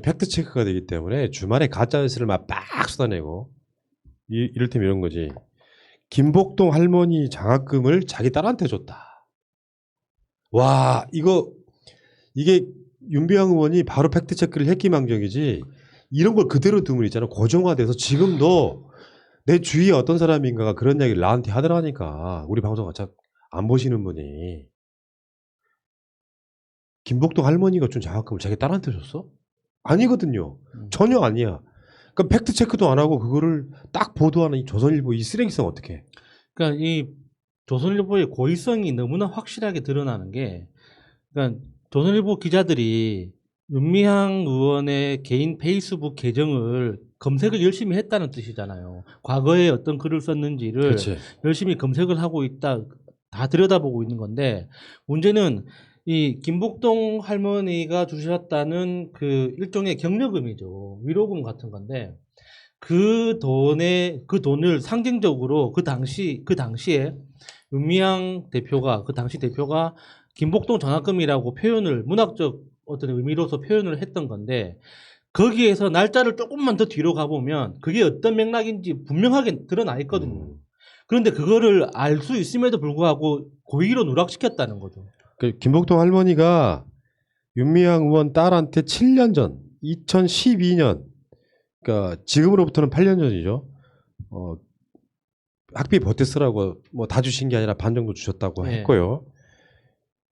팩트 체크가 되기 때문에 주말에 가짜 뉴스를 막 쏟아내고 이를테면 이런 거지. 김복동 할머니 장학금을 자기 딸한테 줬다. 와, 이게 윤비영 의원이 바로 팩트 체크를 했기망정이지. 이런 걸 그대로 두면 있잖아. 고정화돼서 지금도 내 주위에 어떤 사람인가가 그런 이야기를 나한테 하더라니까. 우리 방송 같이 안 보시는 분이. 김복동 할머니가 준 장학금을 자기 딸한테 줬어? 아니거든요. 전혀 아니야. 그러니까 팩트 체크도 안 하고 그거를 딱 보도하는 이 조선일보 이 쓰레기성 어떻게? 그러니까 이 조선일보의 고의성이 너무나 확실하게 드러나는 게, 그러니까 조선일보 기자들이 윤미향 의원의 개인 페이스북 계정을 검색을 열심히 했다는 뜻이잖아요. 과거에 어떤 글을 썼는지를 그렇지. 열심히 검색을 하고 있다, 다 들여다보고 있는 건데, 문제는 이 김복동 할머니가 주셨다는 그 일종의 격려금이죠. 위로금 같은 건데, 그 돈을 상징적으로 그 당시에 윤미향 대표가, 그 당시 대표가 김복동 장학금이라고 표현을, 문학적 어떤 의미로서 표현을 했던 건데, 거기에서 날짜를 조금만 더 뒤로 가보면 그게 어떤 맥락인지 분명하게 드러나 있거든요. 그런데 그거를 알 수 있음에도 불구하고 고의로 누락시켰다는 거죠. 그 김복동 할머니가 윤미향 의원 딸한테 7년 전, 2012년, 그러니까 지금으로부터는 8년 전이죠. 학비 버텨 쓰라고 뭐 다 주신 게 아니라 반 정도 주셨다고 네. 했고요.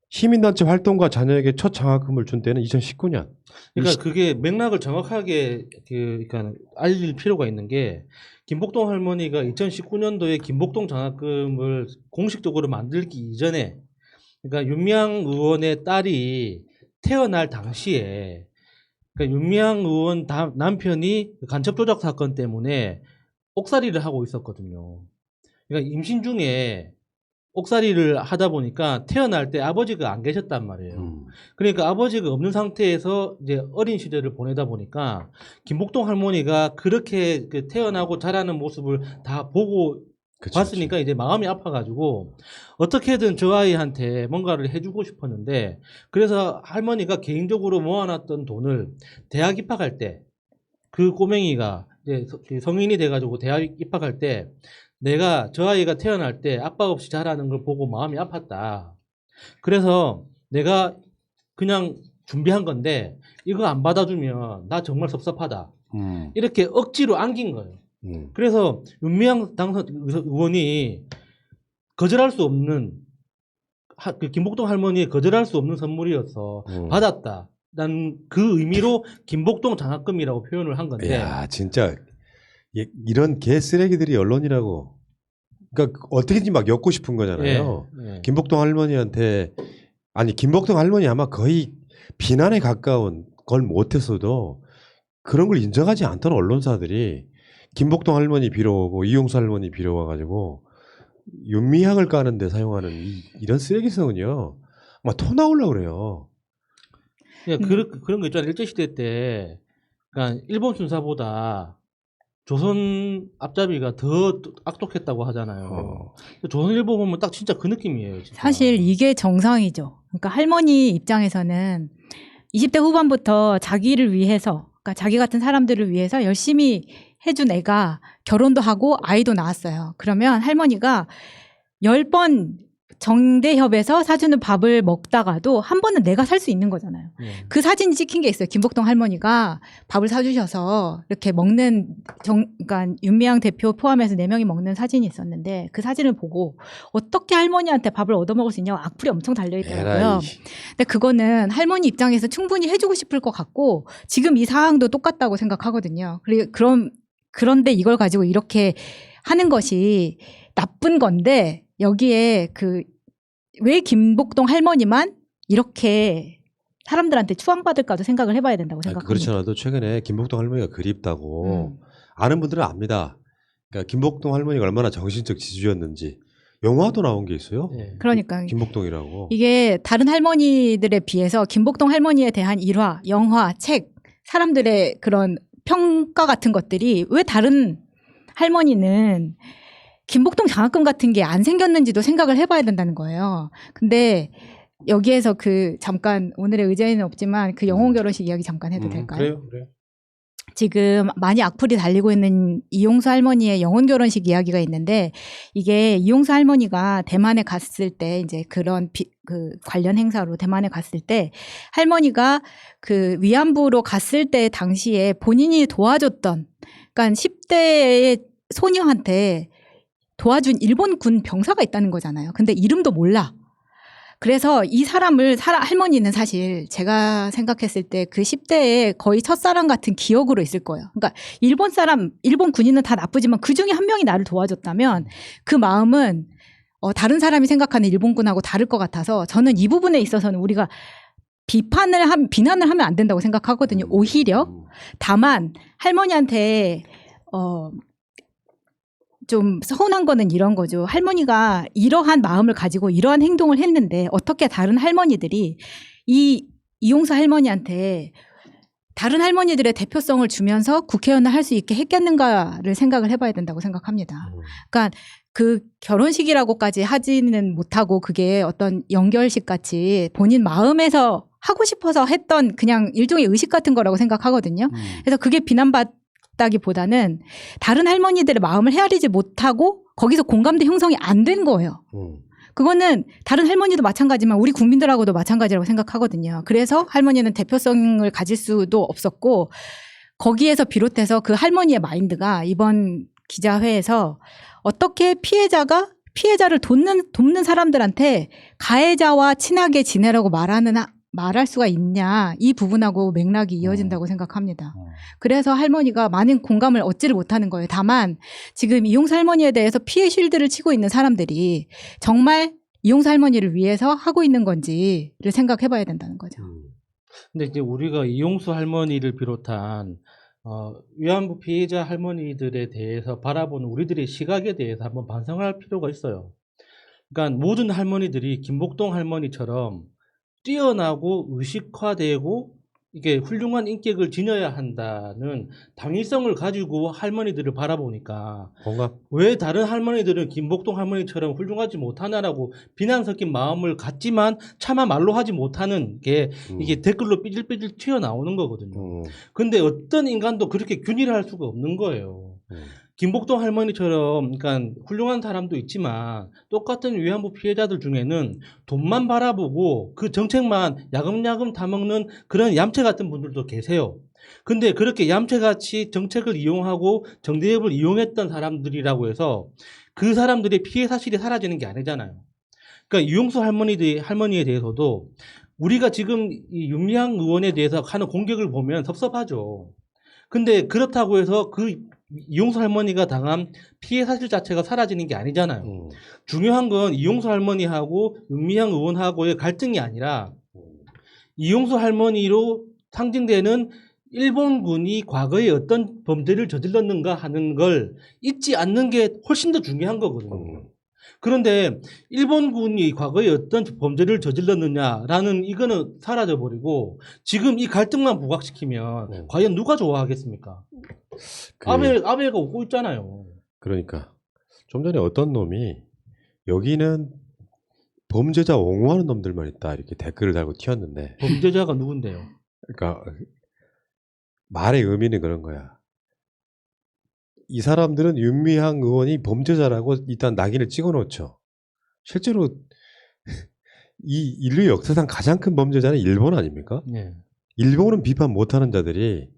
시민단체 활동가 자녀에게 첫 장학금을 준 때는 2019년. 그러니까 그게 맥락을 정확하게 그러니까 알릴 필요가 있는 게, 김복동 할머니가 2019년도에 김복동 장학금을 공식적으로 만들기 이전에, 그러니까 윤미향 의원의 딸이 태어날 당시에, 그러니까 윤미향 의원 남편이 간첩 조작 사건 때문에 옥살이를 하고 있었거든요. 그러니까 임신 중에 옥살이를 하다 보니까 태어날 때 아버지가 안 계셨단 말이에요. 그러니까 아버지가 없는 상태에서 이제 어린 시절을 보내다 보니까 김복동 할머니가 그렇게 그 태어나고 자라는 모습을 다 보고 봤으니까 이제 마음이 아파가지고 어떻게든 저 아이한테 뭔가를 해주고 싶었는데, 그래서 할머니가 개인적으로 모아놨던 돈을 대학 입학할 때, 그 꼬맹이가 이제 성인이 돼가지고 대학 입학할 때, 내가 저 아이가 태어날 때 아빠 없이 자라는 걸 보고 마음이 아팠다. 그래서 내가 그냥 준비한 건데 이거 안 받아주면 나 정말 섭섭하다. 이렇게 억지로 안긴 거예요. 그래서 윤미향 당선 의원이 거절할 수 없는, 그 김복동 할머니의 거절할 수 없는 선물이어서 받았다. 난 그 의미로 김복동 장학금이라고 표현을 한 건데. 야, 진짜 이런 개 쓰레기들이 언론이라고. 그러니까 어떻게든지 막 엮고 싶은 거잖아요. 예. 김복동 할머니한테, 아니 김복동 할머니 아마 거의 비난에 가까운 걸 못했어도 그런 걸 인정하지 않던 언론사들이 김복동 할머니 빌어오고 이용수 할머니 빌어와가지고 윤미향을 까는데 사용하는 이런 쓰레기성은요, 막 토 나오려고 그래요. 그러니까 그런 거 있잖아요. 일제시대 때, 그러니까 일본 군사보다 조선 앞잡이가 더 악독했다고 하잖아요. 조선일보 보면 딱 진짜 그 느낌이에요. 진짜. 사실 이게 정상이죠. 그러니까 할머니 입장에서는 20대 후반부터 자기를 위해서, 그러니까 자기 같은 사람들을 위해서 열심히 해준 애가 결혼도 하고 아이도 낳았어요. 그러면 할머니가 10번 정대협에서 사주는 밥을 먹다가도 한 번은 내가 살 수 있는 거잖아요. 그 사진이 찍힌 게 있어요. 김복동 할머니가 밥을 사주셔서 이렇게 먹는, 그러니까 윤미향 대표 포함해서 4명이 먹는 사진이 있었는데, 그 사진을 보고 어떻게 할머니한테 밥을 얻어먹을 수 있냐고 악플이 엄청 달려있더라고요. 근데 그거는 할머니 입장에서 충분히 해주고 싶을 것 같고, 지금 이 상황도 똑같다고 생각하거든요. 그런데 이걸 가지고 이렇게 하는 것이 나쁜 건데, 여기에 왜 김복동 할머니만 이렇게 사람들한테 추앙받을까도 생각을 해봐야 된다고 생각합니다. 그렇지 않아도 최근에 김복동 할머니가 그립다고 아는 분들은 압니다. 그러니까 김복동 할머니가 얼마나 정신적 지주였는지 영화도 나온 게 있어요. 그러니까 김복동이라고. 이게 다른 할머니들에 비해서 김복동 할머니에 대한 일화, 영화, 책, 사람들의 그런 평가 같은 것들이 왜 다른 할머니는 김복동 장학금 같은 게 안 생겼는지도 생각을 해봐야 된다는 거예요. 근데 여기에서 그 잠깐 오늘의 의제는 없지만 그 영혼 결혼식 이야기 잠깐 해도 될까요? 그래요. 지금 많이 악플이 달리고 있는 이용수 할머니의 영혼 결혼식 이야기가 있는데 이게 이용수 할머니가 대만에 갔을 때 이제 그런 그 관련 행사로 대만에 갔을 때 할머니가 그 위안부로 갔을 때 당시에 본인이 도와줬던 그러니까 10대의 소녀한테 도와준 일본 군 병사가 있다는 거잖아요. 근데 이름도 몰라. 그래서 이 사람을 할머니는 사실 제가 생각했을 때 그 10대의 거의 첫사랑 같은 기억으로 있을 거예요. 그러니까 일본 군인은 다 나쁘지만 그 중에 한 명이 나를 도와줬다면 그 마음은 다른 사람이 생각하는 일본군하고 다를 것 같아서 저는 이 부분에 있어서는 우리가 비난을 하면 안 된다고 생각하거든요. 오히려 다만 할머니한테 좀 서운한 거는 이런 거죠. 할머니가 이러한 마음을 가지고 이러한 행동을 했는데 어떻게 다른 할머니들이 이용수 할머니한테 다른 할머니들의 대표성을 주면서 국회의원을 할 수 있게 했겠는가를 생각을 해봐야 된다고 생각합니다. 그러니까 그 결혼식이라고까지 하지는 못하고 그게 어떤 연결식 같이 본인 마음에서 하고 싶어서 했던 그냥 일종의 의식 같은 거라고 생각하거든요. 그래서 그게 비난받다기보다는 다른 할머니들의 마음을 헤아리지 못하고 거기서 공감대 형성이 안 된 거예요. 그거는 다른 할머니도 마찬가지지만 우리 국민들하고도 마찬가지라고 생각하거든요. 그래서 할머니는 대표성을 가질 수도 없었고 거기에서 비롯해서 그 할머니의 마인드가 이번 기자회에서 어떻게 피해자를 돕는 사람들한테 가해자와 친하게 지내라고 말할 수가 있냐 이 부분하고 맥락이 이어진다고 생각합니다. 그래서 할머니가 많은 공감을 얻지를 못하는 거예요. 다만 지금 이용수 할머니에 대해서 피해 쉴드를 치고 있는 사람들이 정말 이용수 할머니를 위해서 하고 있는 건지를 생각해 봐야 된다는 거죠. 근데 이제 우리가 이용수 할머니를 비롯한 위안부 피해자 할머니들에 대해서 바라보는 우리들의 시각에 대해서 한번 반성할 필요가 있어요. 그러니까 모든 할머니들이 김복동 할머니처럼 뛰어나고 의식화되고 이게 훌륭한 인격을 지녀야 한다는 당위성을 가지고 할머니들을 바라보니까 공감. 왜 다른 할머니들은 김복동 할머니처럼 훌륭하지 못하나라고 비난 섞인 마음을 갖지만 차마 말로 하지 못하는 게 이게 댓글로 삐질삐질 튀어나오는 거거든요. 근데 어떤 인간도 그렇게 균일할 수가 없는 거예요. 김복동 할머니처럼 그러니까 훌륭한 사람도 있지만 똑같은 위안부 피해자들 중에는 돈만 바라보고 그 정책만 야금야금 타먹는 그런 얌체 같은 분들도 계세요. 근데 그렇게 얌체같이 정책을 이용하고 정대협을 이용했던 사람들이라고 해서 그 사람들의 피해 사실이 사라지는 게 아니잖아요. 그러니까 이용수 할머니에 대해서도 우리가 지금 이 윤미향 의원에 대해서 하는 공격을 보면 섭섭하죠. 근데 그렇다고 해서 그 이용수 할머니가 당한 피해 사실 자체가 사라지는 게 아니잖아요. 중요한 건 이용수 할머니하고 윤미향 의원하고의 갈등이 아니라 이용수 할머니로 상징되는 일본군이 과거에 어떤 범죄를 저질렀는가 하는 걸 잊지 않는 게 훨씬 더 중요한 거거든요. 그런데 일본군이 과거에 어떤 범죄를 저질렀느냐라는 이거는 사라져버리고 지금 이 갈등만 부각시키면 과연 누가 좋아하겠습니까? 아벨가 웃고 있잖아요. 그러니까 좀 전에 어떤 놈이 여기는 범죄자 옹호하는 놈들만 있다 이렇게 댓글을 달고 튀었는데 범죄자가 누군데요? 그러니까 말의 의미는 그런 거야. 이 사람들은 윤미향 의원이 범죄자라고 일단 낙인을 찍어놓죠. 실제로 이 인류 역사상 가장 큰 범죄자는 일본 아닙니까? 네. 일본은 비판 못하는 자들이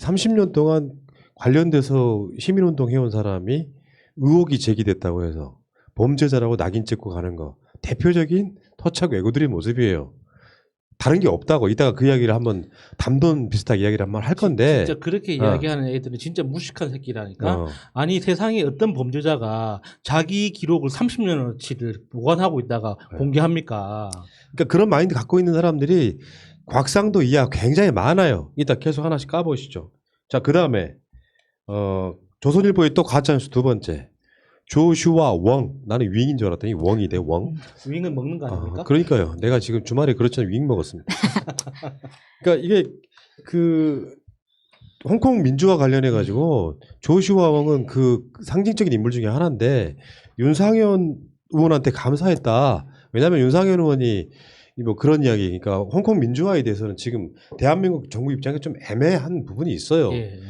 30년 동안 관련돼서 시민운동 해온 사람이 의혹이 제기됐다고 해서 범죄자라고 낙인 찍고 가는 거 대표적인 터착 왜구들의 모습이에요. 다른 게 없다고 이따가 그 이야기를 한번 담론 비슷하게 이야기를 한번 할 건데 진짜 그렇게 이야기하는 애들은 진짜 무식한 새끼라니까. 아니 세상에 어떤 범죄자가 자기 기록을 30년어치를 보관하고 있다가 공개합니까? 그러니까 그런 마인드 갖고 있는 사람들이 곽상도 이하 굉장히 많아요. 이따 계속 하나씩 까보시죠. 자, 그 다음에 조선일보의 또 가짜뉴스 두 번째 조슈아 웡. 나는 윙인 줄 알았더니 웡이 돼. 웡. 윙은 먹는 거 아닙니까? 그러니까요. 내가 지금 주말에 그렇잖아요. 윙 먹었습니다. 그러니까 이게 그 홍콩 민주화 관련해 가지고 조슈아 웡은 그 상징적인 인물 중에 하나인데 윤상현 의원한테 감사했다. 왜냐하면 윤상현 의원이 뭐 그런 이야기, 그러니까 홍콩 민주화에 대해서는 지금 대한민국 정부 입장에 좀 애매한 부분이 있어요. 예, 예.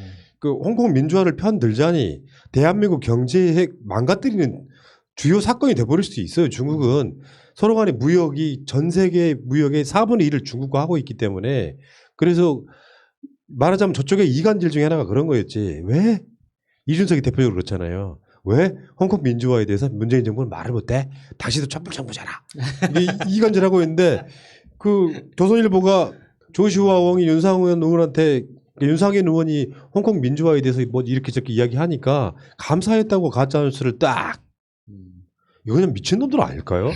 그 홍콩 민주화를 편들자니 대한민국 경제에 망가뜨리는 주요 사건이 돼버릴 수도 있어요. 중국은 서로 간의 무역이 전 세계 무역의 4분의 1을 중국과 하고 있기 때문에 그래서 말하자면 저쪽의 이간질 중에 하나가 그런 거였지. 왜? 이준석이 대표적으로 그렇잖아요. 왜 홍콩 민주화에 대해서 문재인 정부는 말을 못해? 당신도 촛불정부잖아. 이게 이간질하고 있는데 그 조선일보가 조시화 웡이 윤상현 의원한테 윤상현 의원이 홍콩 민주화에 대해서 뭐 이렇게 저렇게 이야기하니까 감사했다고 가짜뉴스를 딱 이거 그냥 미친놈들 아닐까요?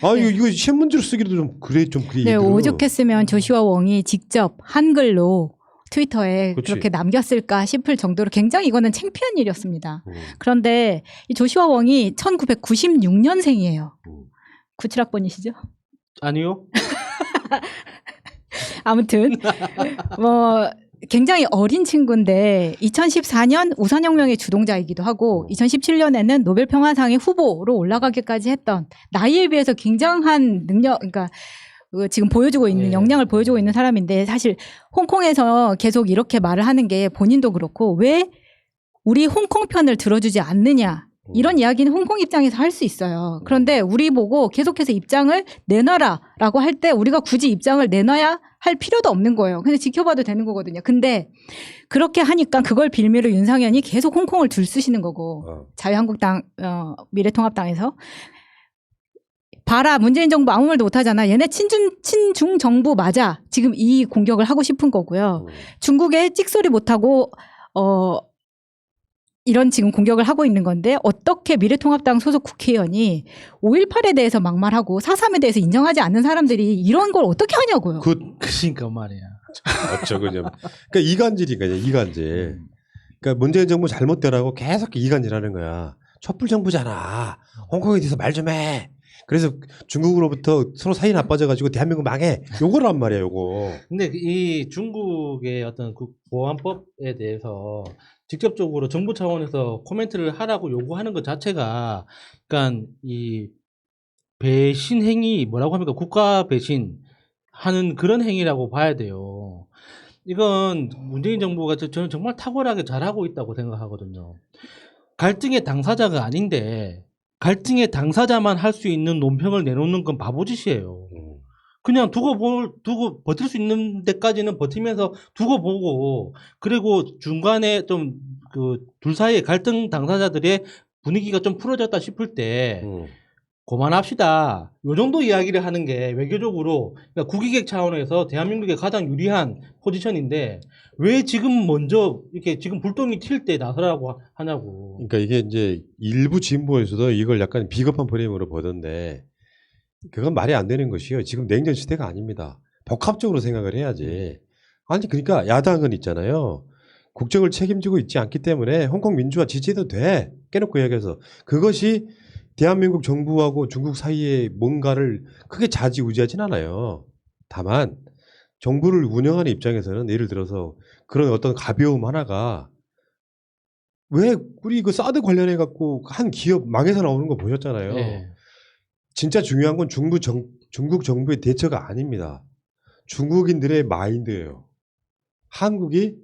아 이거 신문지로 쓰기도 좀 그래 네, 오죽했으면 조시화 웡이 직접 한글로 트위터에 그치. 그렇게 남겼을까 싶을 정도로 굉장히 이거는 창피한 일이었습니다. 그런데 이 조시화 웡이 1996년생이에요. 97학번이시죠? 아니요. 아무튼 뭐 굉장히 어린 친구인데 2014년 우산혁명의 주동자이기도 하고 2017년에는 노벨 평화상의 후보로 올라가기까지 했던 나이에 비해서 굉장한 능력, 그러니까 지금 보여주고 있는 예. 역량을 보여주고 있는 사람인데 사실 홍콩에서 계속 이렇게 말을 하는 게 본인도 그렇고 왜 우리 홍콩 편을 들어주지 않느냐 이런 이야기는 홍콩 입장에서 할 수 있어요. 그런데 우리 보고 계속해서 입장을 내놔라라고 할 때 우리가 굳이 입장을 내놔야 할 필요도 없는 거예요. 그냥 지켜봐도 되는 거거든요. 근데 그렇게 하니까 그걸 빌미로 윤상현이 계속 홍콩을 들쑤시는 거고 자유한국당 미래통합당에서 봐라 문재인 정부 아무 말도 못하잖아. 얘네 친중 정부 맞아. 지금 이 공격을 하고 싶은 거고요. 중국에 찍소리 못하고 이런 지금 공격을 하고 있는 건데 어떻게 미래통합당 소속 국회의원이 5.18에 대해서 막말하고 4.3에 대해서 인정하지 않는 사람들이 이런 걸 어떻게 하냐고요. 그러니까 말이야. 맞죠, 그냥. 그러니까 이간질이니까요, 이간질. 그러니까 문재인 정부 잘못되라고 계속 이간질하는 거야. 촛불 정부잖아. 홍콩에 대해서 말 좀 해. 그래서 중국으로부터 서로 사이 나빠져가지고 대한민국 망해. 요거란 말이야, 요거. 근데 이 중국의 어떤 그 보안법에 대해서 직접적으로 정부 차원에서 코멘트를 하라고 요구하는 것 자체가, 그러니까 이 배신 행위, 뭐라고 합니까? 국가 배신 하는 그런 행위라고 봐야 돼요. 이건 문재인 정부가 저는 정말 탁월하게 잘하고 있다고 생각하거든요. 갈등의 당사자가 아닌데 갈등의 당사자만 할 수 있는 논평을 내놓는 건 바보짓이에요. 그냥 두고 버틸 수 있는 데까지는 버티면서 두고 보고, 그리고 중간에 좀 그 둘 사이의 갈등 당사자들의 분위기가 좀 풀어졌다 싶을 때 그만합시다. 요 정도 이야기를 하는 게 외교적으로, 그러니까 국익의 차원에서 대한민국에 가장 유리한 포지션인데 왜 지금 먼저 이렇게 지금 불똥이 튈 때 나서라고 하냐고. 그러니까 이게 이제 일부 진보에서도 이걸 약간 비겁한 프레임으로 보던데 그건 말이 안 되는 것이요. 지금 냉전 시대가 아닙니다. 복합적으로 생각을 해야지. 아니 그러니까 야당은 있잖아요. 국정을 책임지고 있지 않기 때문에 홍콩 민주화 지지해도 돼. 깨놓고 이야기해서 그것이 대한민국 정부하고 중국 사이에 뭔가를 크게 좌지우지하진 않아요. 다만 정부를 운영하는 입장에서는 예를 들어서 그런 어떤 가벼움 하나가 왜 우리 그 사드 관련해 갖고 한 기업 망해서 나오는 거 보셨잖아요. 네. 진짜 중요한 건 중국 정부의 대처가 아닙니다. 중국인들의 마인드예요. 한국이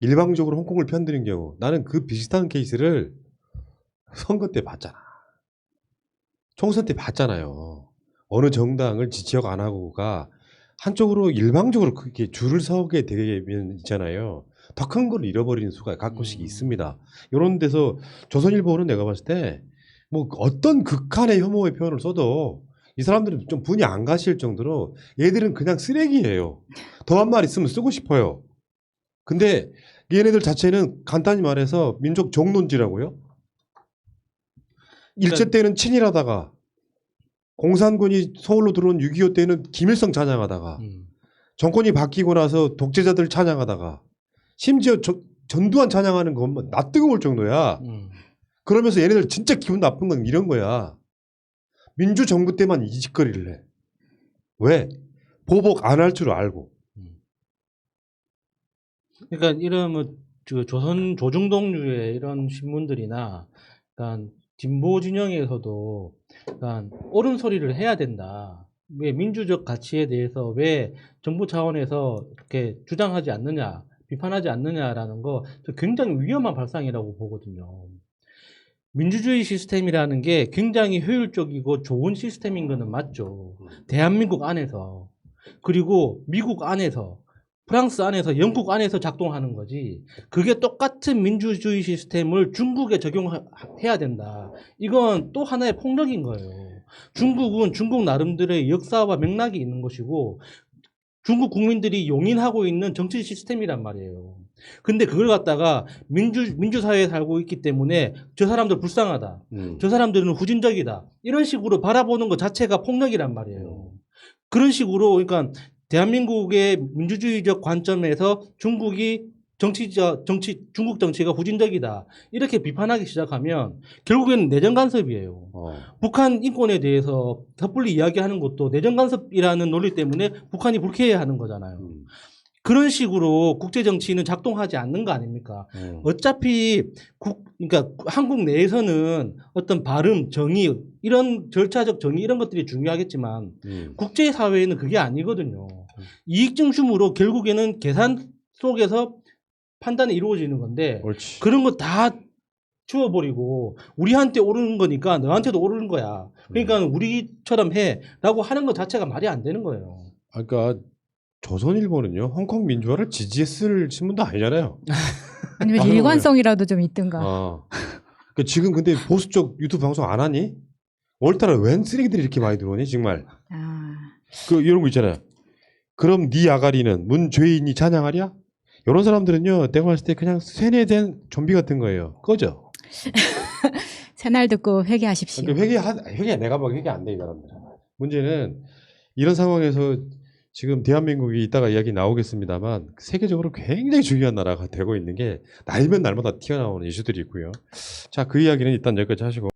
일방적으로 홍콩을 편드는 경우 나는 그 비슷한 케이스를 선거 때 봤잖아. 총선 때 봤잖아요. 어느 정당을 지지하고 안 하고가 한쪽으로 일방적으로 그렇게 줄을 서게 되면 있잖아요. 더 큰 걸 잃어버리는 수가 가끔씩 있습니다. 이런 데서 조선일보는 내가 봤을 때 뭐 어떤 극한의 혐오의 표현을 써도 이 사람들은 좀 분이 안 가실 정도로 얘들은 그냥 쓰레기예요. 더한 말 있으면 쓰고 싶어요. 근데 얘네들 자체는 간단히 말해서 민족 종론지라고요. 일제 때는 친일하다가 공산군이 서울로 들어온 6.25 때는 김일성 찬양하다가 정권이 바뀌고 나서 독재자들 찬양하다가 심지어 전두환 찬양하는 건 뭐 낯뜨거울 정도야. 그러면서 얘네들 진짜 기분 나쁜 건 이런 거야. 민주정부 때만 이 짓거리를 해. 왜? 보복 안 할 줄 알고. 그러니까 이런 뭐 조선 조중동류의 이런 신문들이나, 그러니까 진보 진영에서도 약간 옳은 소리를 해야 된다. 왜 민주적 가치에 대해서 왜 정부 차원에서 이렇게 주장하지 않느냐, 비판하지 않느냐라는 거 굉장히 위험한 발상이라고 보거든요. 민주주의 시스템이라는 게 굉장히 효율적이고 좋은 시스템인 거는 맞죠. 대한민국 안에서, 그리고 미국 안에서, 프랑스 안에서, 영국 안에서 작동하는 거지. 그게 똑같은 민주주의 시스템을 중국에 적용해야 된다. 이건 또 하나의 폭력인 거예요. 중국은 중국 나름대로의 역사와 맥락이 있는 것이고, 중국 국민들이 용인하고 있는 정치 시스템이란 말이에요. 근데 그걸 갖다가 민주사회에 살고 있기 때문에 저 사람들 불쌍하다. 저 사람들은 후진적이다. 이런 식으로 바라보는 것 자체가 폭력이란 말이에요. 그런 식으로, 그러니까 대한민국의 민주주의적 관점에서 중국이 중국 정치가 후진적이다. 이렇게 비판하기 시작하면 결국에는 내정 간섭이에요. 북한 인권에 대해서 섣불리 이야기하는 것도 내정 간섭이라는 논리 때문에 북한이 불쾌해하는 거잖아요. 그런 식으로 국제 정치는 작동하지 않는 거 아닙니까? 어차피 그러니까 한국 내에서는 어떤 발음, 정의, 이런 절차적 정의 이런 것들이 중요하겠지만 국제 사회에는 그게 아니거든요. 이익 중심으로 결국에는 계산 속에서 판단이 이루어지는 건데 옳지. 그런 거 다 지워버리고 우리한테 오르는 거니까 너한테도 오르는 거야. 그러니까 우리처럼 해라고 하는 것 자체가 말이 안 되는 거예요. 그러니까 조선일보는요 홍콩 민주화를 지지했을 신문도 아니잖아요. 아니면 맞아요. 일관성이라도 좀 있든가. 그러니까 지금 근데 보수 쪽 유튜브 방송 안 하니? 오늘따라 웬 쓰레기들이 이렇게 많이 들어오니 정말. 그 이런 거 있잖아요. 그럼 네 아가리는 문죄인이 찬양하랴? 이런 사람들은요 내가 봤을 때 그냥 세뇌된 좀비 같은 거예요. 꺼져. 새날 듣고 회개하십시오. 그러니까 회개 내가 보기 회개 안 돼 이 사람들. 문제는 이런 상황에서 지금 대한민국이 이따가 이야기 나오겠습니다만 세계적으로 굉장히 중요한 나라가 되고 있는 게 날면 날마다 튀어나오는 이슈들이 있고요. 자, 그 이야기는 일단 여기까지 하시고.